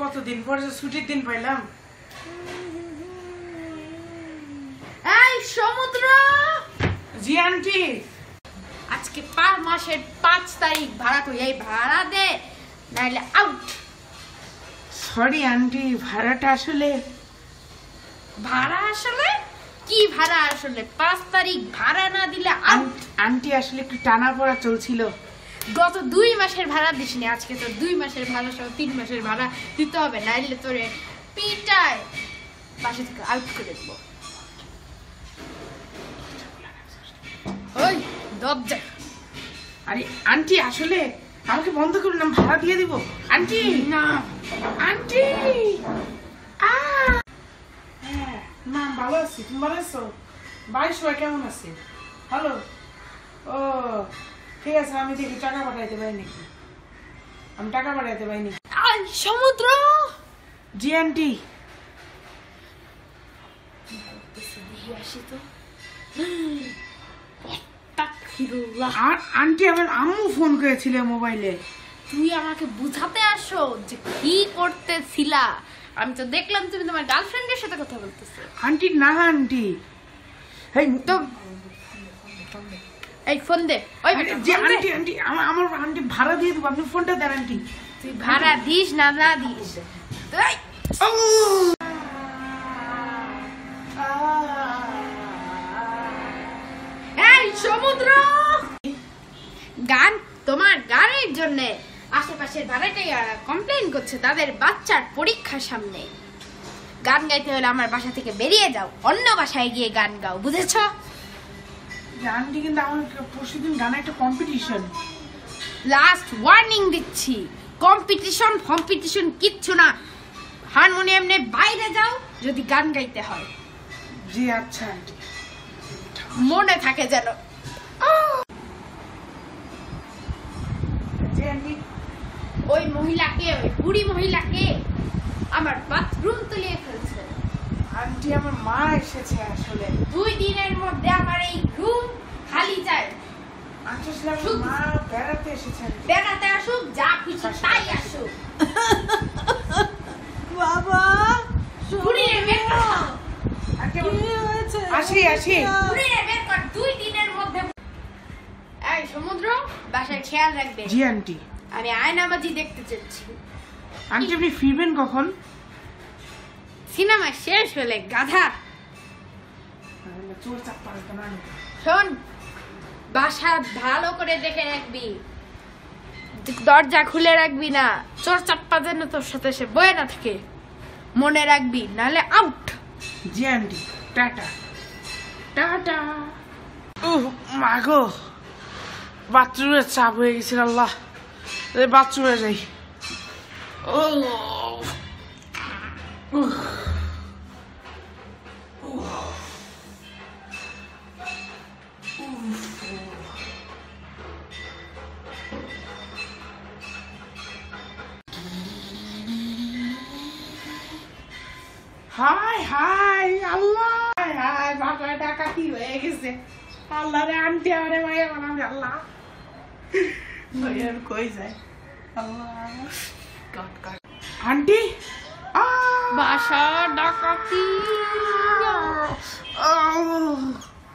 কতদিন পরে ছুটির দিন পাইলাম। এই সমুদ্র, জি আন্টি। আজকে মাসের 5 তারিখ ভাড়া করি, এই ভাড়া দে নাইলে আউট। সরি আন্টি, ভাড়াটা আসলে ভাড়া আসলে কি? ভাড়া আসলে 5 তারিখ ভাড়া না দিলে আউট। আন্টি আসলে একটু টানা পড়া চলছিল। গত 2 মাসের ভাড়া দিসনি, আজকে তো 2 মাসের ভাড়া সহ 3 মাসের ভাড়া দিতে হবে, নাইলে তোরে পিটায় বাসা থেকে আউট করে দেব। ওই দরজা। আরে আন্টি আসলে আমাকে বন্ধ করুন, আমি ভাড়া দিয়ে দিব। আন্টি না আন্টি। হ্যাঁ মা ভালো আছি, তুমি ভালো আছো? বাড়ির সবাই কেমন আছে? হ্যালো। ও ঠিক আছে, আমি দেখি টাকা পাঠাইতে পারি নাকি। আমি টাকা পাঠাইতে পারি নাকি। সমুদ্র। জি আন্টি। আসি তো। আর আন্টি আমার আম্মু ফোন করেছিল মোবাইলে। তুই আমাকে বুঝাতে আসো যে কি করতেছিলা? আমি তো দেখলাম তুমি তোমার গার্লফ্রেন্ডের সাথে কথা বলতেছো। আন্টি না আন্টি, এই তো এই ফোন দে। ওই বেটা জি আন্টি আন্টি আমার আন্টি ভাড়া দিয়ে দেবো, আপনি ফোনটা দেন আন্টি। তুই ভাড়া দিস না না দিস। এই সমুদ্র, গান তোমার গানের জন্য আশেপাশের ভাড়াটাইয়া কমপ্লেইন করছে তাদের বাচ্চার পরীক্ষার সামনে। গান গাইতে হলে আমার বাসা থেকে বেরিয়ে যাও, অন্য বাসায় গিয়ে গান গাও, বুঝেছো? আন্টি কিন্তু আমার পরশুদিন গানে একটা কম্পিটিশন। লাস্ট ওয়ার্নিং দিচ্ছি, কম্পিটিশন কিচ্ছু না। হারমোনিয়াম নিয়ে বাইরে যাও যদি গান গাইতে হয়। জি আচ্ছা আন্টি, মনে থাকে যেন। জি আন্টি। ওই মহিলাকে, ওই বুড়ি মহিলাকে আমার বাথরুম তলিয়ে ফেলছে। আন্টি আমার মা এসেছে আসলে। 2 দিনের মধ্যে আমার এই রুম খালি চাই। আন্টি আসলে আমার মা বেড়াতে এসেছে। বেড়াতে আসুক, যা খুশি তাই আসুক। বাবা বুড়িরে বের কর। আসি আসি। বুড়িরে বের কর 2 দিনের মধ্যে। এই সমুদ্র, বাসায় খেয়াল রাখবে। জি আন্টি। আমি আয়নাবাজি দেখতে চাচ্ছি। আন্টি আপনি ফিরবেন কখন? সিনেমা শেষ হলে গাধা। চোর চাপ পারতো না। শোন, বাসা ভালো করে দেখে রাখবি, দরজা খুলে রাখবি না। চোর চাপ্পা যেন তোর সাথে সে বয়ে না থাকে, মনে রাখবি, নাহলে আউট। জি আন্টি, টাটা টাটা। মাগো, বাথরুমের চাপ হয়ে গেছিল। আল্লাহ, বাথরুমে যাই। ও হাই হাই আল্লাহ, হাই হাই বাসায় ডাকাতি হয়ে গেছে। আল্লাহ রে, আন্টি আরে মাইয়া বানাবে। আল্লাহ কই যায়? আল্লাহ আন্টি, বাসা ডাকাতি।